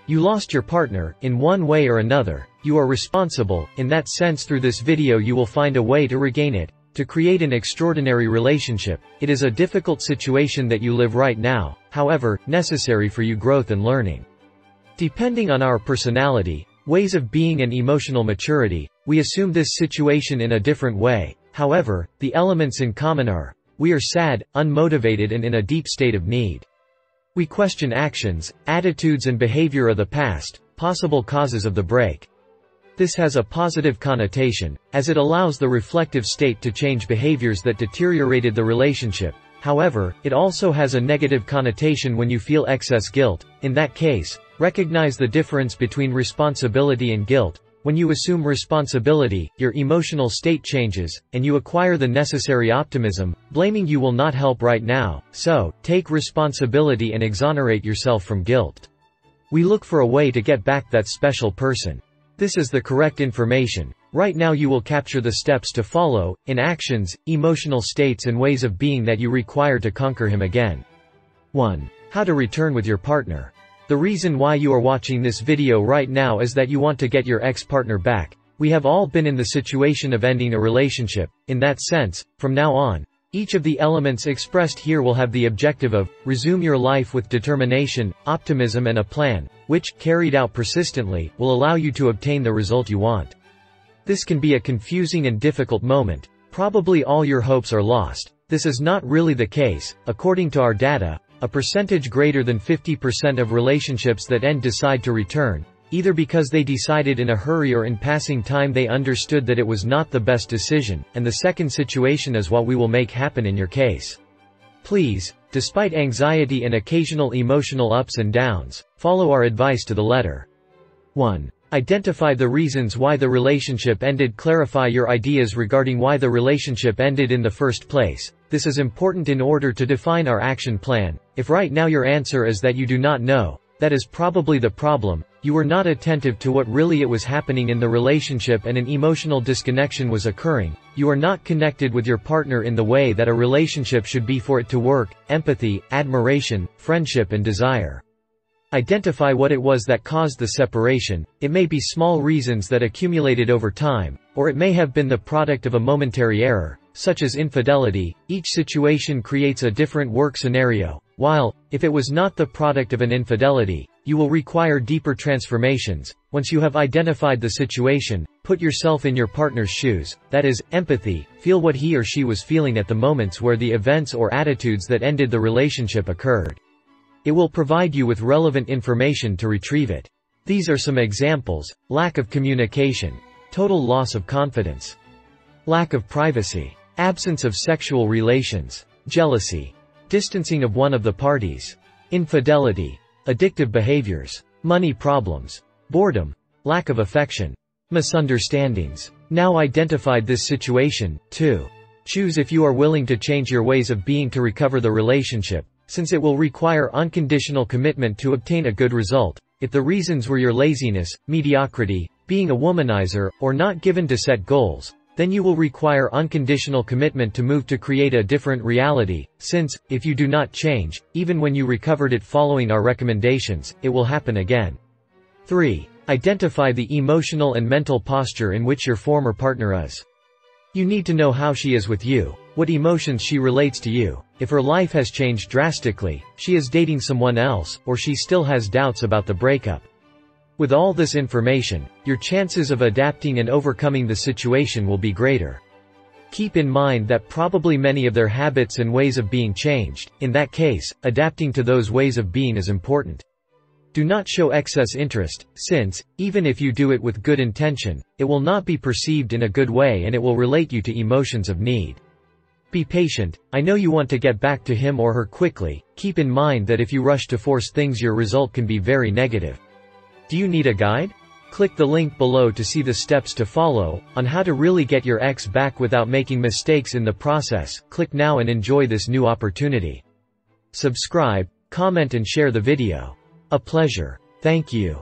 You lost your partner, in one way or another. You are responsible. In that sense, through this video you will find a way to regain it, to create an extraordinary relationship. It is a difficult situation that you live right now, however, necessary for you growth and learning. Depending on our personality, ways of being and emotional maturity, we assume this situation in a different way. However, the elements in common are: we are sad, unmotivated and in a deep state of need. We question actions, attitudes and behavior of the past, possible causes of the break. This has a positive connotation, as it allows the reflective state to change behaviors that deteriorated the relationship. However, it also has a negative connotation when you feel excess guilt. In that case, recognize the difference between responsibility and guilt. When you assume responsibility, your emotional state changes, and you acquire the necessary optimism. Blaming you will not help right now, so, take responsibility and exonerate yourself from guilt. We look for a way to get back that special person. This is the correct information. Right now you will capture the steps to follow, in actions, emotional states and ways of being that you require to conquer him again. 1. How to return with your partner. The reason why you are watching this video right now is that you want to get your ex-partner back. We have all been in the situation of ending a relationship. In that sense, from now on, each of the elements expressed here will have the objective of, resume your life with determination, optimism and a plan, which, carried out persistently, will allow you to obtain the result you want. This can be a confusing and difficult moment. Probably all your hopes are lost. This is not really the case. According to our data, a percentage greater than 50% of relationships that end decide to return, either because they decided in a hurry or in passing time they understood that it was not the best decision, and the second situation is what we will make happen in your case. Please, despite anxiety and occasional emotional ups and downs, follow our advice to the letter. 1. Identify the reasons why the relationship ended. Clarify your ideas regarding why the relationship ended in the first place. This is important in order to define our action plan. If right now your answer is that you do not know, that is probably the problem. You were not attentive to what really it was happening in the relationship and an emotional disconnection was occurring. You are not connected with your partner in the way that a relationship should be for it to work: empathy, admiration, friendship and desire. Identify what it was that caused the separation. It may be small reasons that accumulated over time, or it may have been the product of a momentary error, such as infidelity. Each situation creates a different work scenario. While, if it was not the product of an infidelity, you will require deeper transformations. Once you have identified the situation, put yourself in your partner's shoes, that is, empathy, feel what he or she was feeling at the moments where the events or attitudes that ended the relationship occurred. It will provide you with relevant information to retrieve it. These are some examples: lack of communication, total loss of confidence, lack of privacy, absence of sexual relations, jealousy, distancing of one of the parties, infidelity, addictive behaviors, money problems, boredom, lack of affection, misunderstandings. Now identified this situation, 2. Choose if you are willing to change your ways of being to recover the relationship, since it will require unconditional commitment to obtain a good result. If the reasons were your laziness, mediocrity, being a womanizer, or not given to set goals, then you will require unconditional commitment to move to create a different reality, since, if you do not change, even when you recovered it following our recommendations, it will happen again. 3. Identify the emotional and mental posture in which your former partner is. You need to know how she is with you, what emotions she relates to you, if her life has changed drastically, she is dating someone else, or she still has doubts about the breakup. With all this information, your chances of adapting and overcoming the situation will be greater. Keep in mind that probably many of their habits and ways of being changed. In that case, adapting to those ways of being is important. Do not show excess interest, since, even if you do it with good intention, it will not be perceived in a good way and it will relate you to emotions of need. Be patient. I know you want to get back to him or her quickly. Keep in mind that if you rush to force things, your result can be very negative. Do you need a guide? Click the link below to see the steps to follow on how to really get your ex back without making mistakes in the process. Click now and enjoy this new opportunity. Subscribe, comment and share the video. A pleasure. Thank you.